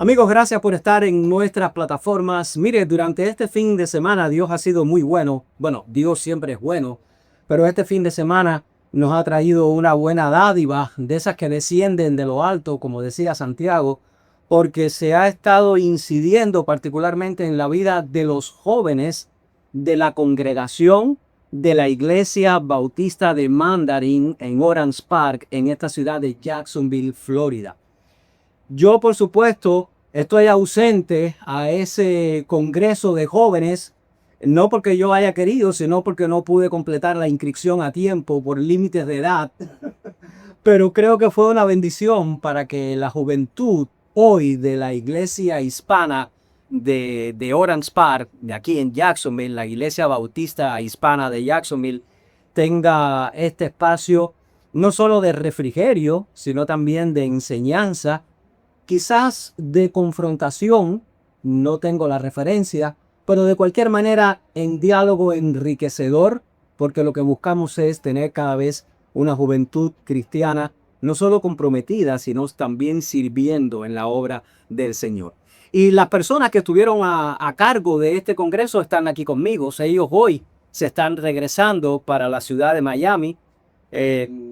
Amigos, gracias por estar en nuestras plataformas. Mire, durante este fin de semana Dios ha sido muy bueno. Bueno, Dios siempre es bueno, pero este fin de semana nos ha traído una buena dádiva de esas que descienden de lo alto, como decía Santiago, porque se ha estado incidiendo particularmente en la vida de los jóvenes de la congregación de la Iglesia Bautista de Mandarin en Orange Park, en esta ciudad de Jacksonville, Florida. Yo, por supuesto, estoy ausente a ese congreso de jóvenes, no porque yo haya querido, sino porque no pude completar la inscripción a tiempo por límites de edad. Pero creo que fue una bendición para que la juventud hoy de la iglesia hispana de Orange Park, de aquí en Jacksonville, la iglesia bautista hispana de Jacksonville, tenga este espacio no solo de refrigerio, sino también de enseñanza, quizás de confrontación, no tengo la referencia, pero de cualquier manera en diálogo enriquecedor, porque lo que buscamos es tener cada vez una juventud cristiana, no solo comprometida, sino también sirviendo en la obra del Señor. Y las personas que estuvieron a cargo de este congreso están aquí conmigo. Ellos hoy se están regresando para la ciudad de Miami.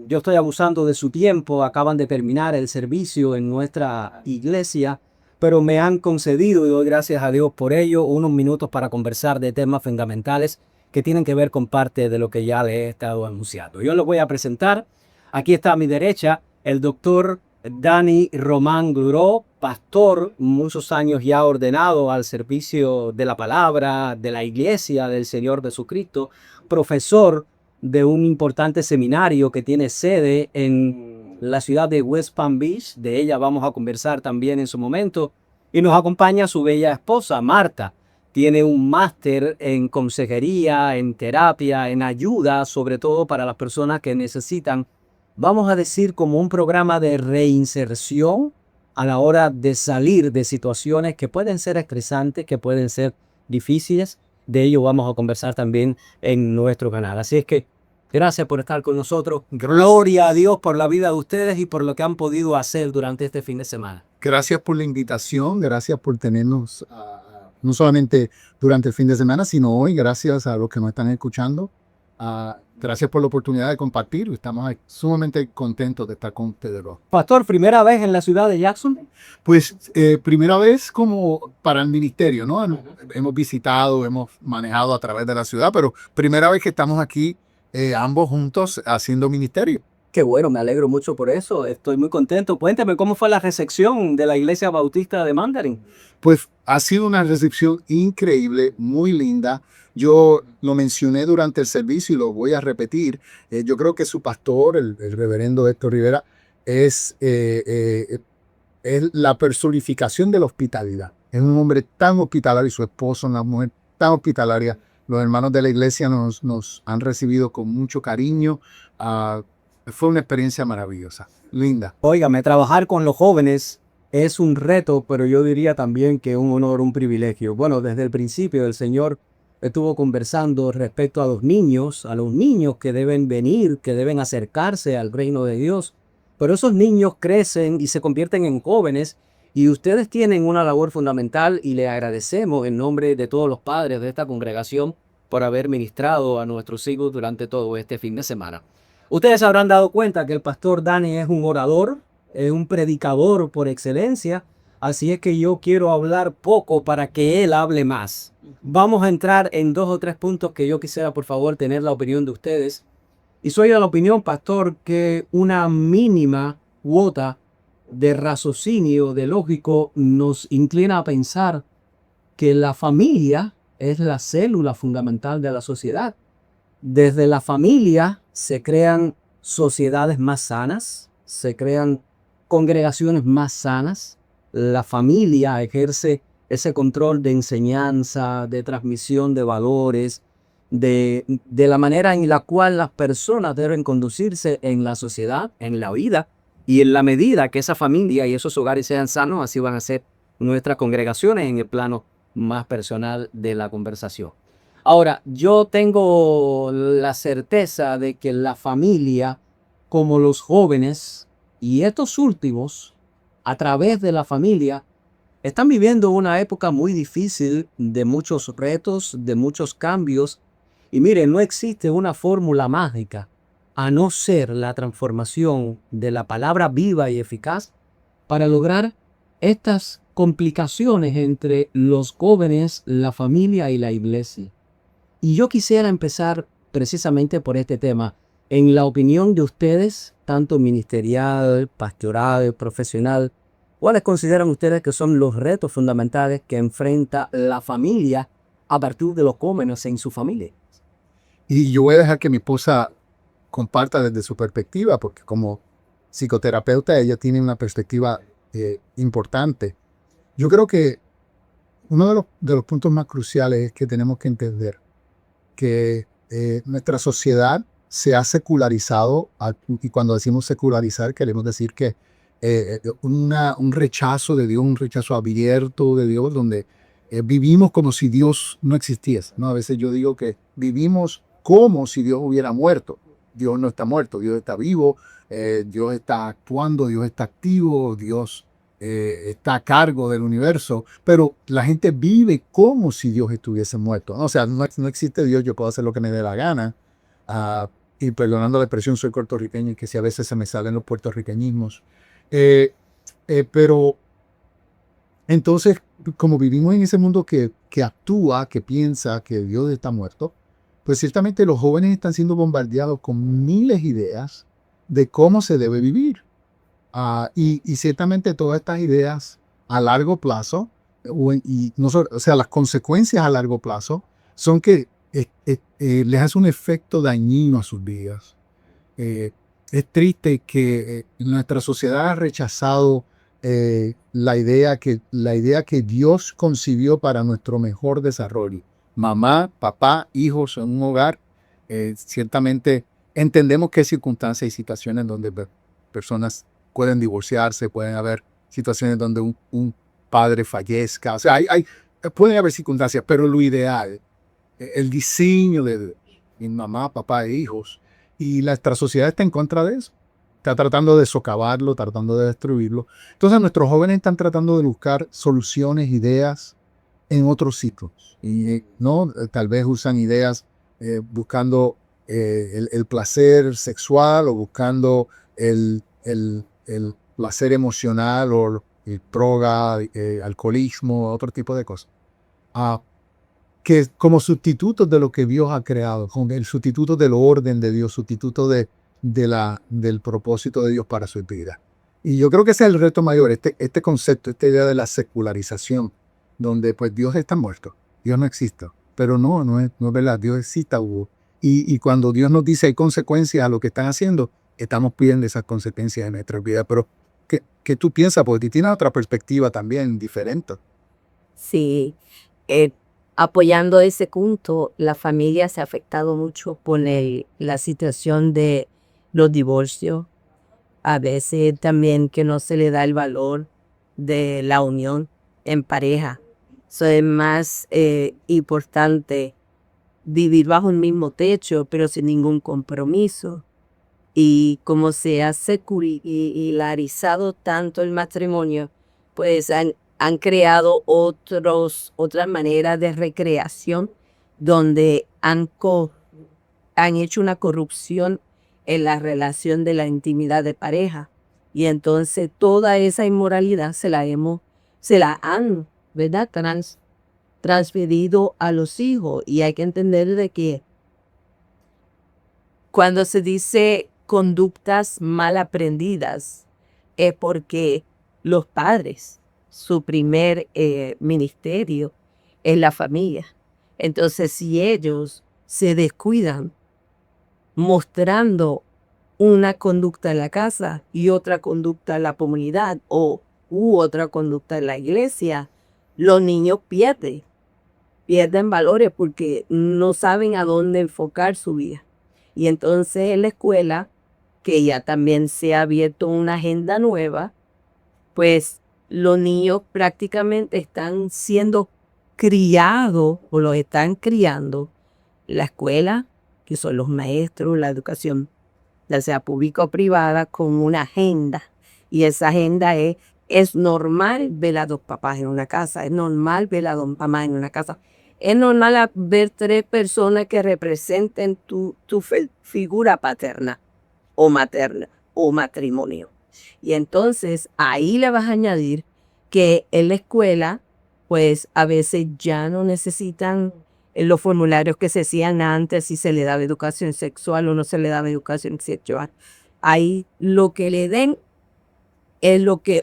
Yo estoy abusando de su tiempo, acaban de terminar el servicio en nuestra iglesia, pero me han concedido, y doy gracias a Dios por ello, unos minutos para conversar de temas fundamentales que tienen que ver con parte de lo que ya le he estado anunciando. Yo les voy a presentar, aquí está a mi derecha, el doctor Dani Román Gluró, pastor, muchos años ya ordenado al servicio de la palabra, de la iglesia del Señor Jesucristo, profesor de un importante seminario que tiene sede en la ciudad de West Palm Beach. De ella vamos a conversar también en su momento. Y nos acompaña su bella esposa, Marta. Tiene un máster en consejería, en terapia, en ayuda, sobre todo para las personas que necesitan, vamos a decir, como un programa de reinserción a la hora de salir de situaciones que pueden ser estresantes, que pueden ser difíciles. De ello vamos a conversar también en nuestro canal. Así es que gracias por estar con nosotros. Gloria a Dios por la vida de ustedes y por lo que han podido hacer durante este fin de semana. Gracias por la invitación, gracias por tenernos no solamente durante el fin de semana, sino hoy. Gracias a los que nos están escuchando. Gracias por la oportunidad de compartir. Estamos sumamente contentos de estar con ustedes dos. Pastor, ¿primera vez en la ciudad de Jackson? Pues primera vez como para el ministerio, ¿no? Hemos visitado, hemos manejado a través de la ciudad, pero primera vez que estamos aquí ambos juntos haciendo ministerio. Qué bueno, me alegro mucho por eso. Estoy muy contento. Cuéntame cómo fue la recepción de la Iglesia Bautista de Mandarin. Pues ha sido una recepción increíble, muy linda. Yo lo mencioné durante el servicio y lo voy a repetir. Yo creo que su pastor, el reverendo Héctor Rivera, es la personificación de la hospitalidad. Es un hombre tan hospitalario y su esposo, una mujer tan hospitalaria. Los hermanos de la iglesia nos han recibido con mucho cariño. Fue una experiencia maravillosa, linda. Óigame, trabajar con los jóvenes es un reto, pero yo diría también que un honor, un privilegio. Bueno, desde el principio el Señor estuvo conversando respecto a los niños que deben venir, que deben acercarse al reino de Dios. Pero esos niños crecen y se convierten en jóvenes y ustedes tienen una labor fundamental y le agradecemos en nombre de todos los padres de esta congregación por haber ministrado a nuestros hijos durante todo este fin de semana. Ustedes habrán dado cuenta que el pastor Dani es un orador, es un predicador por excelencia, así es que yo quiero hablar poco para que él hable más. Vamos a entrar en 2 o 3 puntos que yo quisiera, por favor, tener la opinión de ustedes. Y soy de la opinión, pastor, que una mínima cuota de raciocinio, de lógico, nos inclina a pensar que la familia es la célula fundamental de la sociedad. Desde la familia se crean sociedades más sanas, se crean congregaciones más sanas. La familia ejerce ese control de enseñanza, de transmisión de valores, de la manera en la cual las personas deben conducirse en la sociedad, en la vida. Y en la medida que esa familia y esos hogares sean sanos, así van a ser nuestras congregaciones en el plano más personal de la conversación. Ahora, yo tengo la certeza de que la familia, como los jóvenes y estos últimos, a través de la familia, están viviendo una época muy difícil, de muchos retos, de muchos cambios. Y miren, no existe una fórmula mágica, a no ser la transformación de la palabra viva y eficaz para lograr estas complicaciones entre los jóvenes, la familia y la iglesia. Y yo quisiera empezar precisamente por este tema. En la opinión de ustedes, tanto ministerial, pastoral, profesional, ¿cuáles consideran ustedes que son los retos fundamentales que enfrenta la familia a partir de los jóvenes en su familia? Y yo voy a dejar que mi esposa comparta desde su perspectiva, porque como psicoterapeuta ella tiene una perspectiva importante. Yo creo que uno de los puntos más cruciales es que tenemos que entender que nuestra sociedad se ha secularizado, y cuando decimos secularizar queremos decir que un rechazo de Dios, un rechazo abierto de Dios, donde vivimos como si Dios no existiese, ¿no? A veces yo digo que vivimos como si Dios hubiera muerto. Dios no está muerto, Dios está vivo, Dios está actuando, Dios está activo, Dios está a cargo del universo, pero la gente vive como si Dios estuviese muerto, ¿no? O sea, no existe Dios, yo puedo hacer lo que me dé la gana. Y perdonando la expresión, soy puertorriqueño y que si a veces se me salen los puertorriqueñismos. Pero entonces, como vivimos en ese mundo que actúa, que piensa que Dios está muerto, pues ciertamente los jóvenes están siendo bombardeados con miles de ideas de cómo se debe vivir. Y ciertamente todas estas ideas a largo plazo, o sea, las consecuencias a largo plazo son que les hace un efecto dañino a sus vidas. Es triste que nuestra sociedad ha rechazado la idea que Dios concibió para nuestro mejor desarrollo. Mamá, papá, hijos en un hogar, ciertamente entendemos que hay circunstancias y situaciones donde personas pueden divorciarse, pueden haber situaciones donde un padre fallezca, o sea, pueden haber circunstancias, pero lo ideal, el diseño de mi mamá, papá e hijos, y nuestra sociedad está en contra de eso. Está tratando de socavarlo, tratando de destruirlo. Entonces nuestros jóvenes están tratando de buscar soluciones, ideas en otros sitios. Y no, tal vez usan ideas buscando el placer sexual o buscando el placer emocional o droga, alcoholismo, otro tipo de cosas. Que como sustitutos de lo que Dios ha creado, con el sustituto del orden de Dios, sustituto del propósito de Dios para su vida. Y yo creo que ese es el reto mayor, este concepto, esta idea de la secularización, donde pues Dios está muerto, Dios no existe. Pero no es verdad, Dios existe. Y cuando Dios nos dice hay consecuencias a lo que están haciendo, estamos pidiendo esas consecuencias en nuestra vida. Pero, ¿qué tú piensas? Porque tienes otra perspectiva también diferente. Sí, apoyando ese punto, la familia se ha afectado mucho por la situación de los divorcios, a veces también que no se le da el valor de la unión en pareja. Eso es más importante vivir bajo un mismo techo, pero sin ningún compromiso. Y como se ha secularizado tanto el matrimonio, pues han creado otras maneras de recreación donde han hecho una corrupción en la relación de la intimidad de pareja. Y entonces toda esa inmoralidad se la han, ¿verdad? Transferido a los hijos. Y hay que entender de que cuando se dice conductas mal aprendidas, es porque los padres, su primer ministerio es la familia. Entonces, si ellos se descuidan mostrando una conducta en la casa y otra conducta en la comunidad u otra conducta en la iglesia, los niños pierden valores porque no saben a dónde enfocar su vida. Y entonces en la escuela, que ya también se ha abierto una agenda nueva, pues los niños prácticamente están siendo criados o los están criando la escuela, que son los maestros, la educación, ya sea pública o privada, con una agenda. Y esa agenda es Es normal ver a dos papás en una casa, es normal ver a dos mamás en una casa. Es normal ver tres personas que representen tu figura paterna o materna o matrimonio. Y entonces ahí le vas a añadir que en la escuela, pues a veces ya no necesitan los formularios que se hacían antes, si se le daba educación sexual o no se le daba educación sexual. Ahí lo que le den es lo que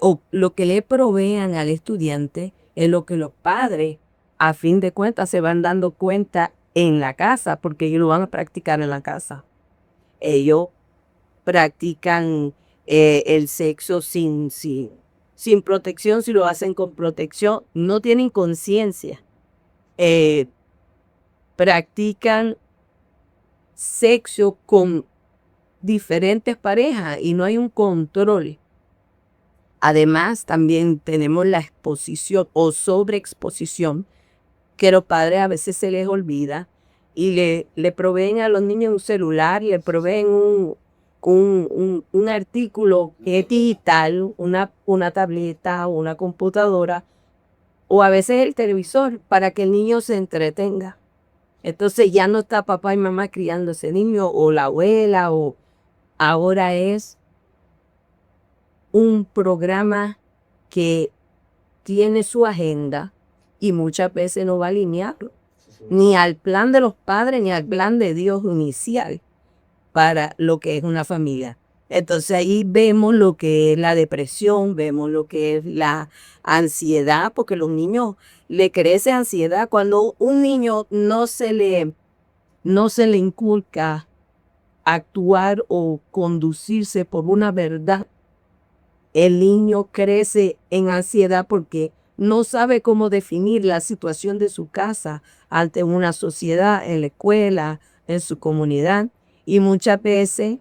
le provean al estudiante, es lo que los padres, a fin de cuentas, se van dando cuenta en la casa, porque ellos lo van a practicar en la casa. Ellos practican el sexo sin protección. Si lo hacen con protección, no tienen conciencia. Practican sexo con diferentes parejas y no hay un control. Además, también tenemos la exposición o sobreexposición, que los padres a veces se les olvida y le proveen a los niños un celular, le proveen un artículo que es digital, una tableta, una computadora, o a veces el televisor para que el niño se entretenga. Entonces ya no está papá y mamá criando ese niño, o la abuela, o ahora es un programa que tiene su agenda y muchas veces no va alineado ni al plan de los padres ni al plan de Dios inicial para lo que es una familia. Entonces ahí vemos lo que es la depresión, vemos lo que es la ansiedad, porque los niños le crece ansiedad cuando un niño no se le inculca actuar o conducirse por una verdad. El niño crece en ansiedad porque no sabe cómo definir la situación de su casa ante una sociedad, en la escuela, en su comunidad, y muchas veces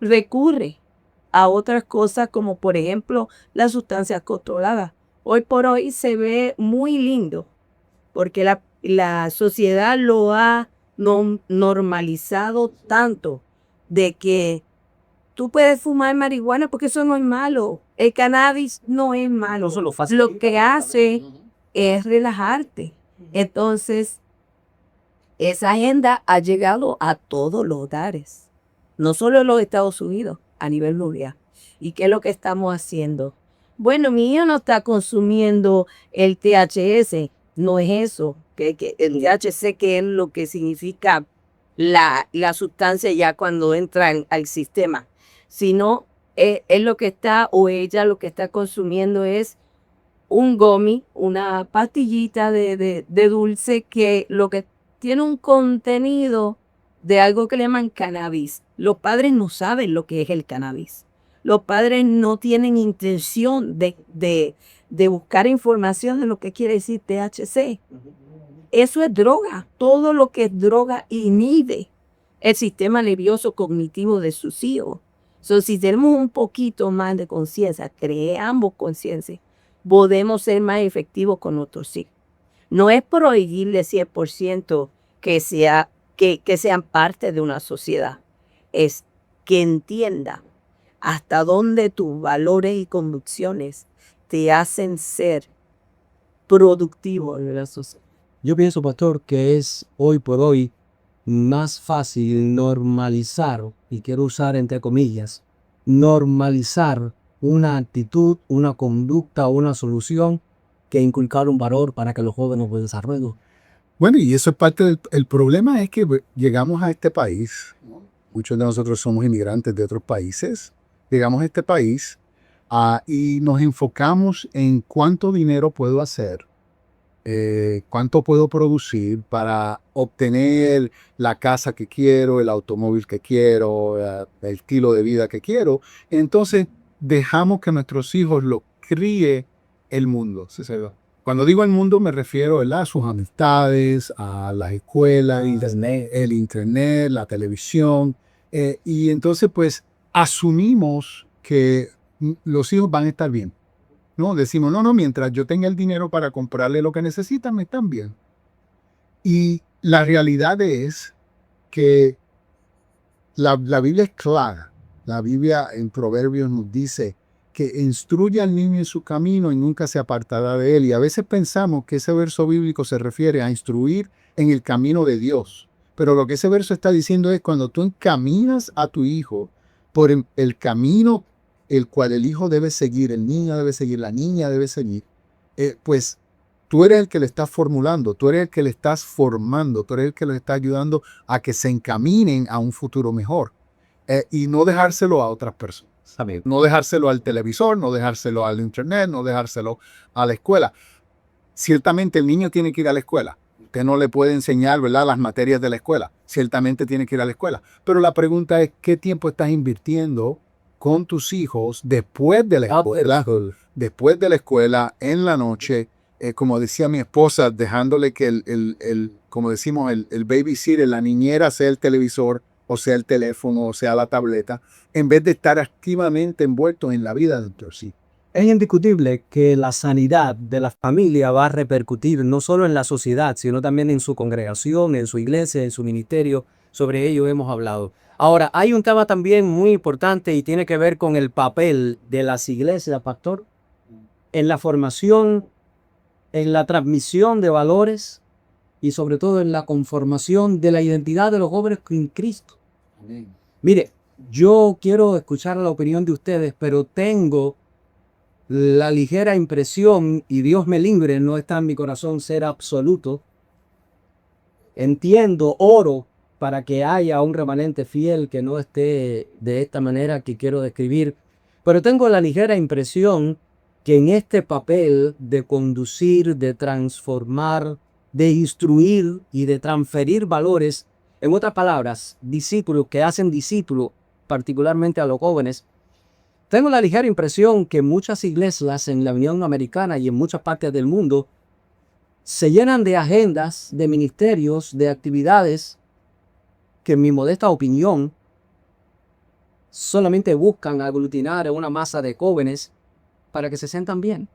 recurre a otras cosas como por ejemplo las sustancias controladas. Hoy por hoy se ve muy lindo porque la sociedad lo ha normalizado tanto de que tú puedes fumar marihuana porque eso no es malo. El cannabis no es malo. Eso lo facilita Lo que hace es relajarte. Entonces, esa agenda ha llegado a todos los hogares, no solo en los Estados Unidos, a nivel mundial. ¿Y qué es lo que estamos haciendo? Bueno, mi hijo no está consumiendo el THC, no es eso, que el THC, que es lo que significa la sustancia ya cuando entra al sistema, sino es lo que está, o ella lo que está consumiendo es un gummy, una pastillita de dulce que lo que tiene un contenido de algo que le llaman cannabis. Los padres no saben lo que es el cannabis. Los padres no tienen intención de buscar información de lo que quiere decir THC. Eso es droga. Todo lo que es droga inhibe el sistema nervioso cognitivo de sus hijos. Si tenemos un poquito más de conciencia, creamos conciencia, podemos ser más efectivos con nuestros hijos. No es prohibirle 100% que sean parte de una sociedad. Es que entienda hasta dónde tus valores y convicciones te hacen ser productivo en la sociedad. Yo pienso, pastor, que es hoy por hoy más fácil normalizar, y quiero usar entre comillas, normalizar una actitud, una conducta, una solución, que inculcar un valor para que los jóvenes pues desarrollen. Bueno, y eso es parte del problema, es que llegamos a este país, ¿no? Muchos de nosotros somos inmigrantes de otros países, llegamos a este país y nos enfocamos en cuánto dinero puedo hacer, cuánto puedo producir para obtener la casa que quiero, el automóvil que quiero, el estilo de vida que quiero. Entonces dejamos que nuestros hijos lo críe el mundo. Cuando digo el mundo me refiero a sus amistades, a las escuelas, el internet, la televisión. Y entonces pues asumimos que los hijos van a estar bien. No, decimos, no, mientras yo tenga el dinero para comprarle lo que necesitan, me están bien. Y la realidad es que la Biblia es clara. La Biblia en Proverbios nos dice que instruye al niño en su camino y nunca se apartará de él. Y a veces pensamos que ese verso bíblico se refiere a instruir en el camino de Dios. Pero lo que ese verso está diciendo es cuando tú encaminas a tu hijo por el camino el cual el hijo debe seguir, el niño debe seguir, la niña debe seguir, pues tú eres el que le estás formulando, tú eres el que le estás formando, tú eres el que le está ayudando a que se encaminen a un futuro mejor. Y no dejárselo a otras personas. Amén. No dejárselo al televisor, no dejárselo al internet, no dejárselo a la escuela. Ciertamente el niño tiene que ir a la escuela. Usted no le puede enseñar, ¿verdad?, las materias de la escuela. Ciertamente tiene que ir a la escuela. Pero la pregunta es, ¿qué tiempo estás invirtiendo con tus hijos después de la escuela? Después de la escuela, en la noche, como decía mi esposa, dejándole que como decimos, el babysitter, la niñera, sea el televisor, o sea el teléfono, o sea la tableta, en vez de estar activamente envuelto en la vida de nuestros hijos. Es indiscutible que la sanidad de la familia va a repercutir no solo en la sociedad, sino también en su congregación, en su iglesia, en su ministerio. Sobre ello hemos hablado. Ahora, hay un tema también muy importante y tiene que ver con el papel de las iglesias, pastor, en la formación, en la transmisión de valores y sobre todo en la conformación de la identidad de los jóvenes en Cristo. Amén. Mire, yo quiero escuchar la opinión de ustedes, pero tengo la ligera impresión, y Dios me libre, no está en mi corazón ser absoluto. Entiendo, oro para que haya un remanente fiel que no esté de esta manera que quiero describir, pero tengo la ligera impresión que en este papel de conducir, de transformar, de instruir y de transferir valores, en otras palabras, discípulos que hacen discípulos, particularmente a los jóvenes, tengo la ligera impresión que muchas iglesias en la Unión Americana y en muchas partes del mundo se llenan de agendas, de ministerios, de actividades que en mi modesta opinión solamente buscan aglutinar a una masa de jóvenes para que se sientan bien.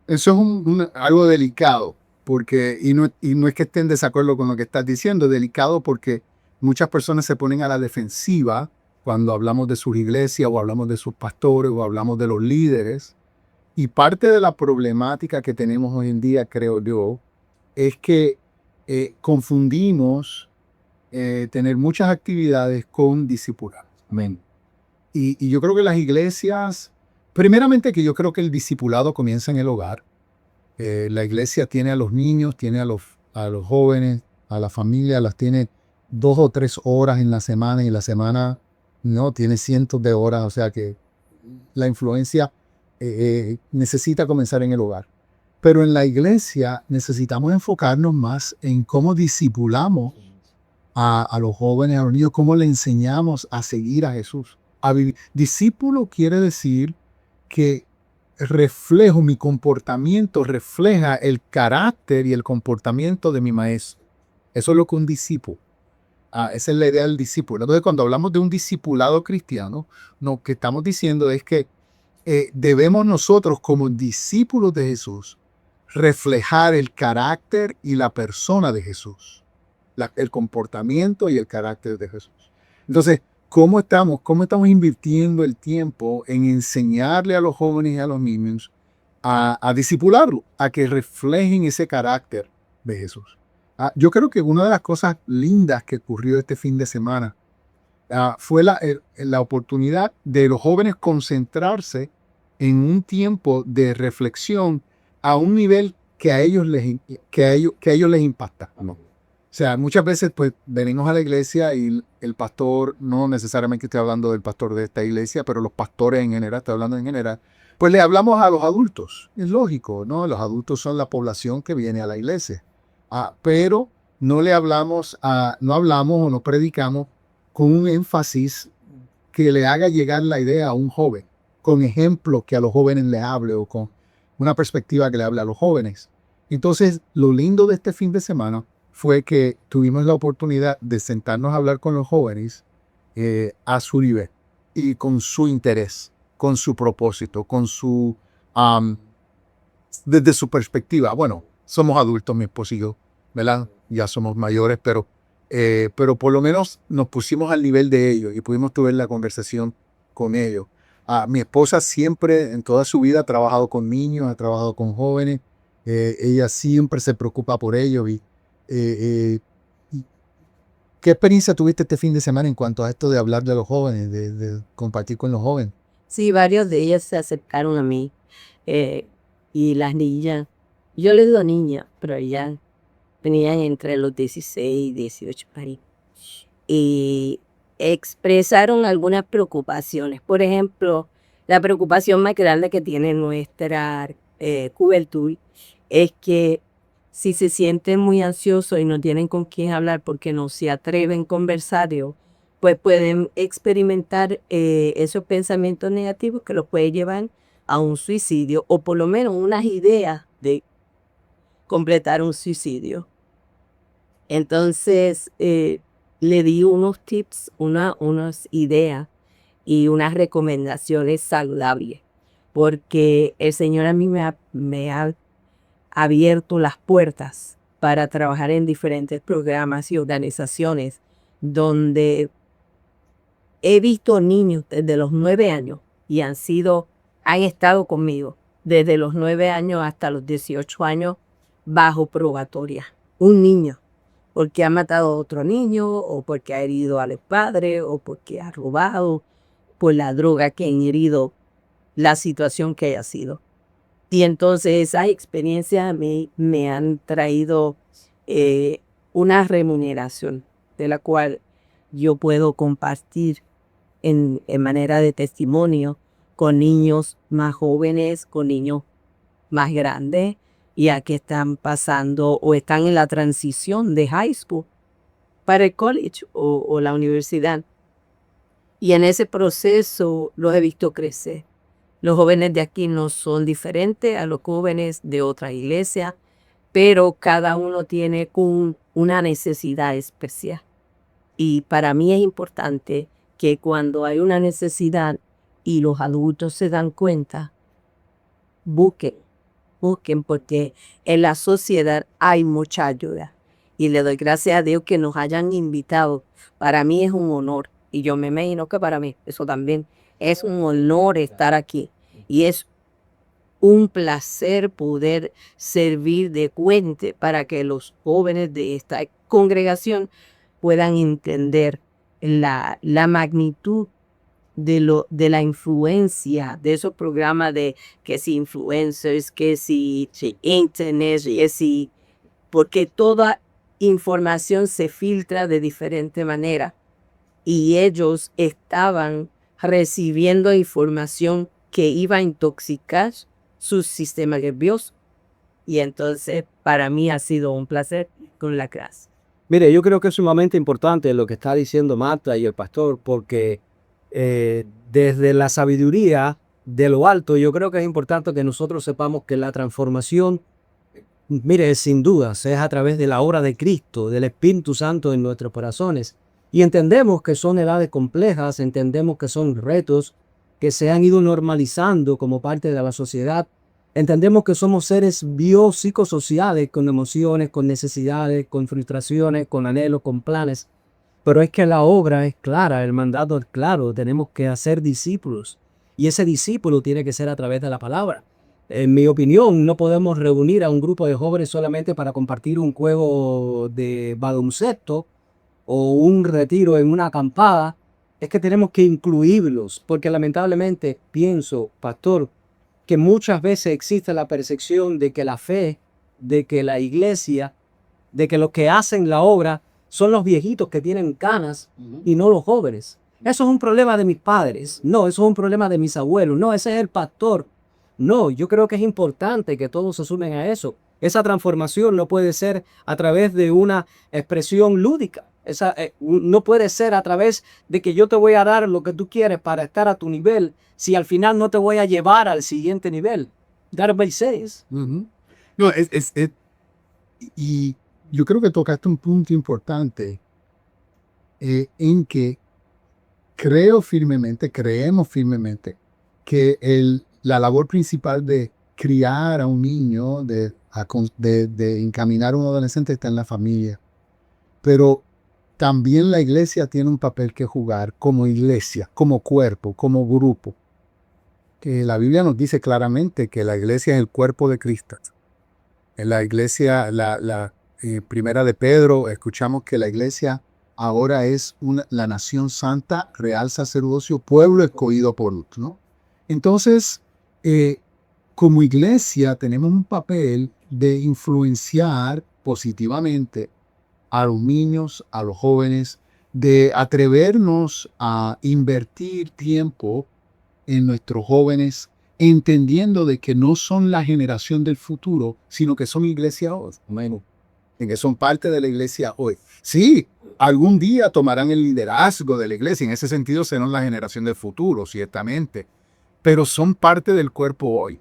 Eso es algo delicado, porque, y no es que esté en desacuerdo con lo que estás diciendo, es delicado porque muchas personas se ponen a la defensiva cuando hablamos de sus iglesias o hablamos de sus pastores o hablamos de los líderes. Y parte de la problemática que tenemos hoy en día, creo yo, es que confundimos tener muchas actividades con discipular. Amén. Y yo creo que las iglesias, primeramente que yo creo que el discipulado comienza en el hogar. La iglesia tiene a los niños, tiene a los jóvenes, a la familia, las tiene 2 o 3 horas en la semana y la semana no tiene cientos de horas, o sea que la influencia necesita comenzar en el hogar. Pero en la iglesia necesitamos enfocarnos más en cómo discipulamos a los jóvenes, a los niños, cómo le enseñamos a seguir a Jesús. A vivir. Discípulo quiere decir que mi comportamiento refleja el carácter y el comportamiento de mi maestro. Eso es lo que un discípulo. Esa es la idea del discípulo. Entonces, cuando hablamos de un discipulado cristiano, lo que estamos diciendo es que debemos nosotros, como discípulos de Jesús, reflejar el carácter y la persona de Jesús, el comportamiento y el carácter de Jesús. Entonces, ¿cómo estamos invirtiendo el tiempo en enseñarle a los jóvenes y a los niños a discipularlo, a que reflejen ese carácter de Jesús? Yo creo que una de las cosas lindas que ocurrió este fin de semana fue la oportunidad de los jóvenes concentrarse en un tiempo de reflexión a un nivel que a ellos les impacta. O sea, muchas veces pues venimos a la iglesia y el pastor, no necesariamente estoy hablando del pastor de esta iglesia, pero los pastores en general, estoy hablando en general, pues le hablamos a los adultos. Es lógico, ¿no? Los adultos son la población que viene a la iglesia. Pero no hablamos o no predicamos con un énfasis que le haga llegar la idea a un joven, con ejemplos que a los jóvenes le hable o con una perspectiva que le hable a los jóvenes. Entonces, lo lindo de este fin de semana fue que tuvimos la oportunidad de sentarnos a hablar con los jóvenes a su nivel y con su interés, con su propósito, desde su perspectiva. Bueno, somos adultos, mi esposo y yo, ¿verdad? Ya somos mayores, pero por lo menos nos pusimos al nivel de ellos y pudimos tener la conversación con ellos. Mi esposa siempre, en toda su vida, ha trabajado con niños, ha trabajado con jóvenes. Ella siempre se preocupa por ellos. Y ¿qué experiencia tuviste este fin de semana en cuanto a esto de hablar de los jóvenes, de compartir con los jóvenes? Sí, varios de ellas se acercaron a mí. Y las niñas, yo les digo niñas, pero ellas tenían entre los 16 y 18 años. Y expresaron algunas preocupaciones. Por ejemplo, la preocupación más grande que tiene nuestra juventud es que si se sienten muy ansiosos y no tienen con quién hablar porque no se atreven a conversar, pues pueden experimentar esos pensamientos negativos que los puede llevar a un suicidio o por lo menos unas ideas de completar un suicidio. Entonces, le di unos tips, unas ideas y unas recomendaciones saludables, porque el Señor a mí me ha abierto las puertas para trabajar en diferentes programas y organizaciones donde he visto niños desde los 9 años y han estado conmigo desde los 9 años hasta los 18 años bajo probatoria. Un niño porque ha matado a otro niño, o porque ha herido al padre, o porque ha robado, por la droga que han herido, la situación que haya sido. Y entonces esas experiencias me han traído una remuneración de la cual yo puedo compartir en manera de testimonio con niños más jóvenes, con niños más grandes, ya que están pasando o están en la transición de high school para el college o la universidad. Y en ese proceso los he visto crecer. Los jóvenes de aquí no son diferentes a los jóvenes de otra iglesia, pero cada uno tiene una necesidad especial. Y para mí es importante que cuando hay una necesidad y los adultos se dan cuenta, busquen, porque en la sociedad hay mucha ayuda. Y le doy gracias a Dios que nos hayan invitado. Para mí es un honor. Y yo me imagino que para mí eso también es un honor estar aquí. Y es un placer poder servir de puente para que los jóvenes de esta congregación puedan entender la magnitud de la influencia de esos programas de que si influencers, que si internet, que si, porque toda información se filtra de diferente manera y ellos estaban recibiendo información que iba a intoxicar su sistema nervioso. Y entonces para mí ha sido un placer con la clase. Mire, yo creo que es sumamente importante lo que está diciendo Marta y el pastor, porque desde la sabiduría de lo alto, yo creo que es importante que nosotros sepamos que la transformación, mire, sin dudas, es a través de la obra de Cristo, del Espíritu Santo en nuestros corazones. Y entendemos que son edades complejas, entendemos que son retos que se han ido normalizando como parte de la sociedad. Entendemos que somos seres biopsicosociales con emociones, con necesidades, con frustraciones, con anhelos, con planes. Pero es que la obra es clara, el mandato es claro, tenemos que hacer discípulos. Y ese discípulo tiene que ser a través de la palabra. En mi opinión, no podemos reunir a un grupo de jóvenes solamente para compartir un juego de baloncesto o un retiro en una acampada. Es que tenemos que incluirlos, porque lamentablemente pienso, pastor, que muchas veces existe la percepción de que la fe, de que la iglesia, de que los que hacen la obra son los viejitos que tienen canas y no los jóvenes. Eso es un problema de mis padres. No, eso es un problema de mis abuelos. No, ese es el pastor. No, yo creo que es importante que todos se sumen a eso. Esa transformación no puede ser a través de una expresión lúdica. No puede ser a través de que yo te voy a dar lo que tú quieres para estar a tu nivel, si al final no te voy a llevar al siguiente nivel. That makes sense. No, y yo creo que tocaste un punto importante en que creemos firmemente que la labor principal de criar a un niño, de encaminar a un adolescente está en la familia. Pero también la iglesia tiene un papel que jugar como iglesia, como cuerpo, como grupo. que la Biblia nos dice claramente que la iglesia es el cuerpo de Cristo. En la iglesia, primera de Pedro, escuchamos que la iglesia ahora es la nación santa, real sacerdocio, pueblo escogido por Dios, ¿no? Entonces, como iglesia tenemos un papel de influenciar positivamente a los niños, a los jóvenes, de atrevernos a invertir tiempo en nuestros jóvenes, entendiendo de que no son la generación del futuro, sino que son iglesia hoy. Amén. En que son parte de la iglesia hoy. Sí, algún día tomarán el liderazgo de la iglesia, en ese sentido serán la generación del futuro, ciertamente, pero son parte del cuerpo hoy.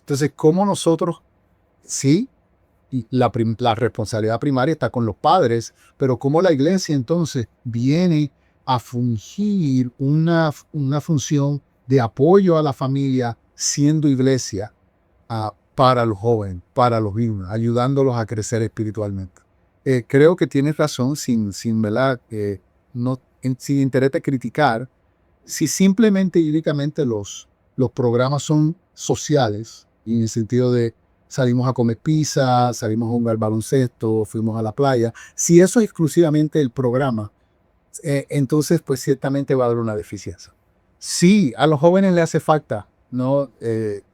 Entonces, ¿cómo nosotros, sí, la responsabilidad primaria está con los padres, pero cómo la iglesia entonces viene a fungir una función de apoyo a la familia, siendo iglesia para los jóvenes, para los niños, ayudándolos a crecer espiritualmente? Creo que tienes razón, ¿verdad? Sin interés de criticar, si simplemente y únicamente los programas son sociales, y en el sentido de salimos a comer pizza, salimos a jugar baloncesto, fuimos a la playa, si eso es exclusivamente el programa, entonces pues ciertamente va a haber una deficiencia. Sí, a los jóvenes les hace falta, ¿no?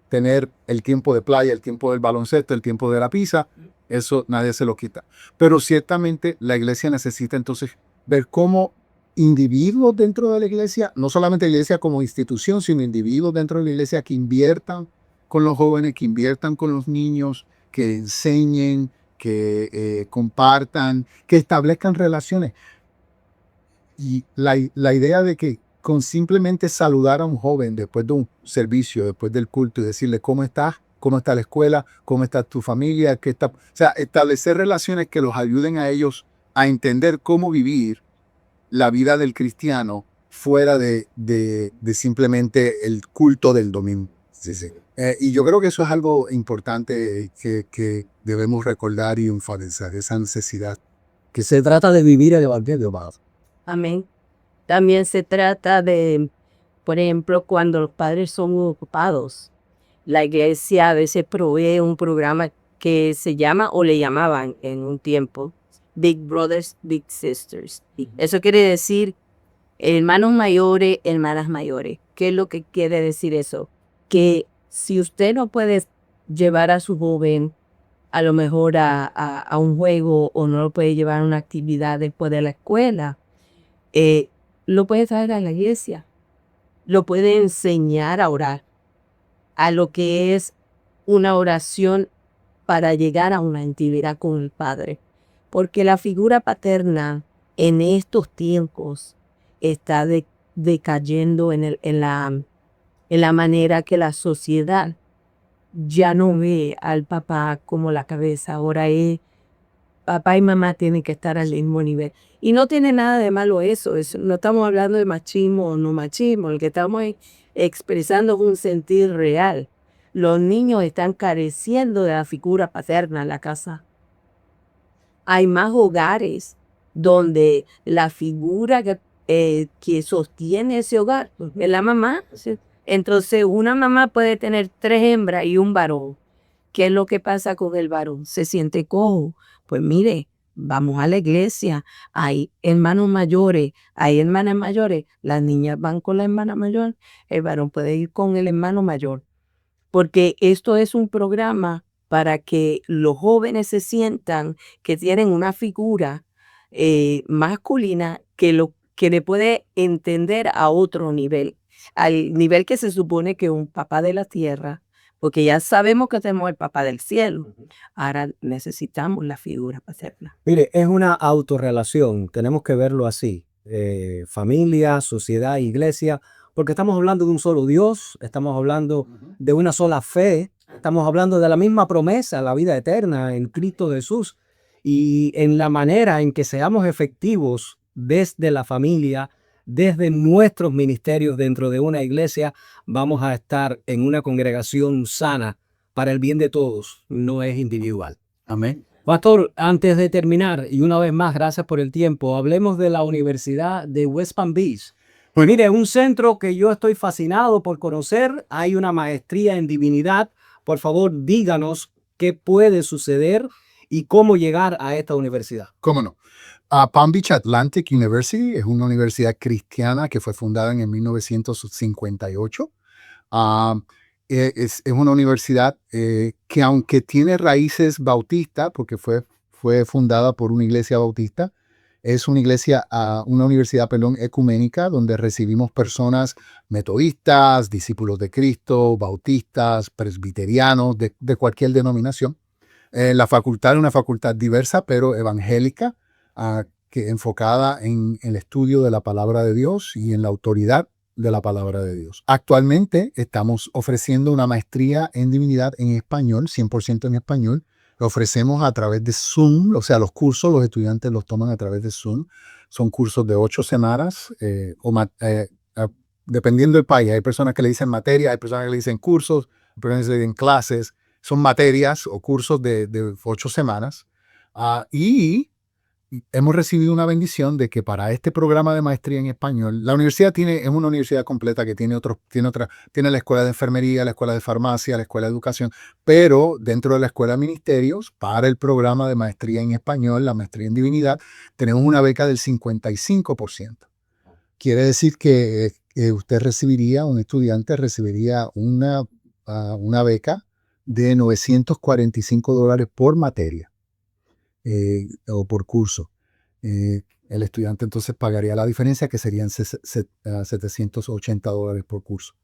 Tener el tiempo de playa, el tiempo del baloncesto, el tiempo de la pizza, eso nadie se lo quita. Pero ciertamente la iglesia necesita entonces ver cómo individuos dentro de la iglesia, no solamente la iglesia como institución, sino individuos dentro de la iglesia que inviertan con los jóvenes, que inviertan con los niños, que enseñen, que compartan, que establezcan relaciones. Y la idea de que con simplemente saludar a un joven después de un servicio, después del culto y decirle cómo estás, cómo está la escuela, cómo está tu familia, o sea, establecer relaciones que los ayuden a ellos a entender cómo vivir la vida del cristiano fuera de simplemente el culto del domingo. Sí, sí. Y yo creo que eso es algo importante que debemos recordar y enfatizar, esa necesidad. Que se trata de vivir el evangelio, padre. Amén. También se trata de, por ejemplo, cuando los padres son ocupados, la iglesia a veces provee un programa que se llama, o le llamaban en un tiempo, Big Brothers, Big Sisters. Eso quiere decir hermanos mayores, hermanas mayores. ¿Qué es lo que quiere decir eso? Que si usted no puede llevar a su joven a lo mejor a un juego, o no lo puede llevar a una actividad después de la escuela, lo puede traer a la iglesia, lo puede enseñar a orar, a lo que es una oración para llegar a una intimidad con el Padre. Porque la figura paterna en estos tiempos está decayendo en la manera que la sociedad ya no ve al papá como la cabeza. Ahora es papá y mamá tienen que estar al mismo nivel. Y no tiene nada de malo eso. No estamos hablando de machismo o no machismo. Lo que estamos expresando es un sentir real. Los niños están careciendo de la figura paterna en la casa. Hay más hogares donde la figura que sostiene ese hogar es la mamá. Entonces, una mamá puede tener 3 hembras y un varón. ¿Qué es lo que pasa con el varón? Se siente cojo. Pues mire, vamos a la iglesia. Hay hermanos mayores, hay hermanas mayores. Las niñas van con la hermana mayor. El varón puede ir con el hermano mayor. Porque esto es un programa para que los jóvenes se sientan que tienen una figura masculina que le puede entender a otro nivel. Al nivel que se supone que un papá de la tierra, porque ya sabemos que tenemos el papá del cielo. Ahora necesitamos la figura paterna. Mire, es una autorrelación, tenemos que verlo así. Familia, sociedad, iglesia, porque estamos hablando de un solo Dios, estamos hablando de una sola fe, estamos hablando de la misma promesa, la vida eterna en Cristo Jesús. Y en la manera en que seamos efectivos desde la familia, desde nuestros ministerios dentro de una iglesia, vamos a estar en una congregación sana para el bien de todos, no es individual. Amén. Pastor, antes de terminar, y una vez más, gracias por el tiempo, hablemos de la Universidad de West Palm Beach. Pues mire, un centro que yo estoy fascinado por conocer, hay una maestría en divinidad. Por favor, díganos qué puede suceder y cómo llegar a esta universidad. ¿Cómo no? Palm Beach Atlantic University es una universidad cristiana que fue fundada en el 1958. Ah, es una universidad que aunque tiene raíces bautistas, porque fue fundada por una iglesia bautista, es una iglesia, una universidad, perdón, ecuménica, donde recibimos personas metodistas, discípulos de Cristo, bautistas, presbiterianos, de cualquier denominación. La facultad es una facultad diversa, pero evangélica, que enfocada en el estudio de la palabra de Dios y en la autoridad de la palabra de Dios. Actualmente estamos ofreciendo una maestría en divinidad en español, 100% en español. Lo ofrecemos a través de Zoom, o sea, los cursos los estudiantes los toman a través de Zoom. Son cursos de 8 semanas, dependiendo del país. Hay personas que le dicen materia, hay personas que le dicen cursos, hay personas que le dicen clases. Son materias o cursos de 8 semanas. Y hemos recibido una bendición de que para este programa de maestría en español, la universidad es una universidad completa que tiene la escuela de enfermería, la escuela de farmacia, la escuela de educación, pero dentro de la escuela de ministerios, para el programa de maestría en español, la maestría en divinidad, tenemos una beca del 55%. Quiere decir que un estudiante recibiría una beca de $945 por materia. O por curso. El estudiante entonces pagaría la diferencia, que serían $780 por curso.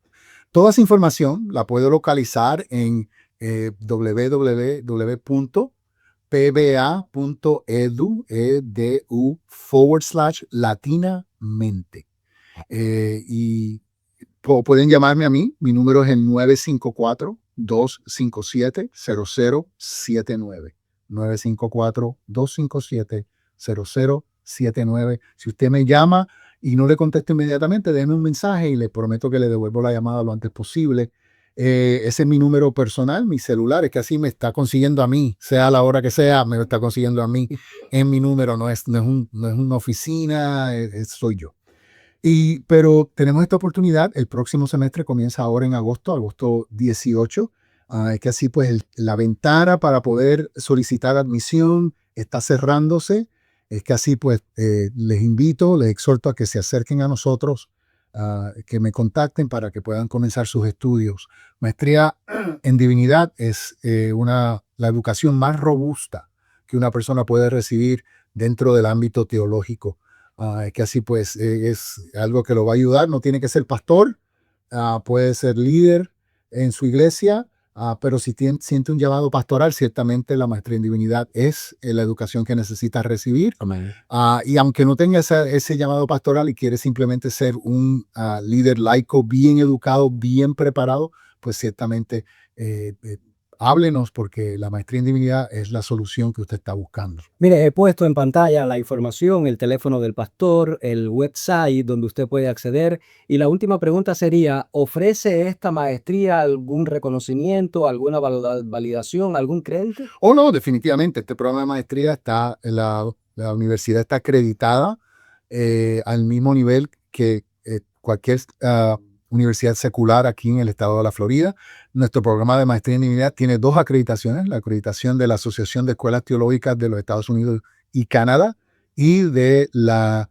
Toda esa información la puedo localizar en www.pba.edu/latinamente. Y pueden llamarme a mí. Mi número es el 954-257-0079. 954-257-0079. Si usted me llama y no le contesto inmediatamente, déme un mensaje y le prometo que le devuelvo la llamada lo antes posible. Ese es mi número personal, mi celular, es que así me está consiguiendo a mí, sea a la hora que sea, me está consiguiendo a mí en mi número, no es una oficina, soy yo. Pero tenemos esta oportunidad, el próximo semestre comienza ahora en agosto 18. Es que así pues la ventana para poder solicitar admisión está cerrándose. Es que así pues les exhorto a que se acerquen a nosotros, que me contacten para que puedan comenzar sus estudios. Maestría en divinidad es la educación más robusta que una persona puede recibir dentro del ámbito teológico. Es que así pues es algo que lo va a ayudar. No tiene que ser pastor, puede ser líder en su iglesia, pero si siente un llamado pastoral, ciertamente la maestría en divinidad es la educación que necesita recibir. Amén. Y aunque no tenga ese llamado pastoral y quiere simplemente ser un líder laico bien educado, bien preparado, pues ciertamente háblenos, porque la maestría en divinidad es la solución que usted está buscando. Mire, he puesto en pantalla la información, el teléfono del pastor, el website donde usted puede acceder. Y la última pregunta sería, ¿ofrece esta maestría algún reconocimiento, alguna validación, algún crédito? No, definitivamente. Este programa de maestría la universidad está acreditada al mismo nivel que cualquier universidad secular aquí en el estado de la Florida. Nuestro programa de maestría en divinidad tiene 2 acreditaciones: la acreditación de la Asociación de Escuelas Teológicas de los Estados Unidos y Canadá y de la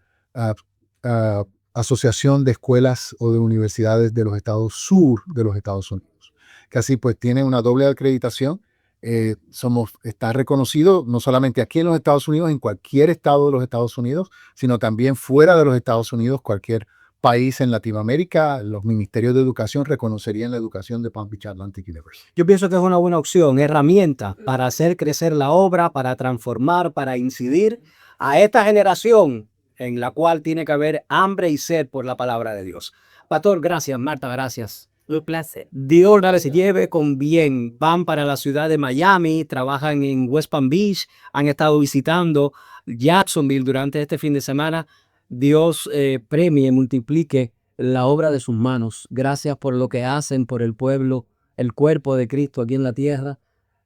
Asociación de Escuelas o de Universidades de los Estados Sur de los Estados Unidos, que así pues tiene una doble acreditación. Está reconocido no solamente aquí en los Estados Unidos, en cualquier estado de los Estados Unidos, sino también fuera de los Estados Unidos, cualquier país en Latinoamérica. Los ministerios de educación reconocerían la educación de Palm Beach Atlantic University. Yo pienso que es una buena opción, herramienta para hacer crecer la obra, para transformar, para incidir a esta generación en la cual tiene que haber hambre y sed por la palabra de Dios. Pastor, gracias. Marta, gracias. Un placer. Dios les lleve con bien. Van para la ciudad de Miami, trabajan en West Palm Beach, han estado visitando Jacksonville durante este fin de semana. Dios premie y multiplique la obra de sus manos. Gracias por lo que hacen por el pueblo, el cuerpo de Cristo aquí en la tierra.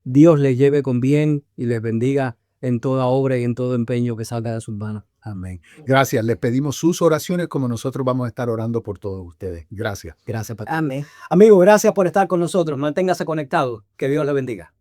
Dios les lleve con bien y les bendiga en toda obra y en todo empeño que salga de sus manos. Amén. Gracias. Les pedimos sus oraciones como nosotros vamos a estar orando por todos ustedes. Gracias. Gracias, pastor. Amén. Amigo, gracias por estar con nosotros. Manténgase conectado. Que Dios le bendiga.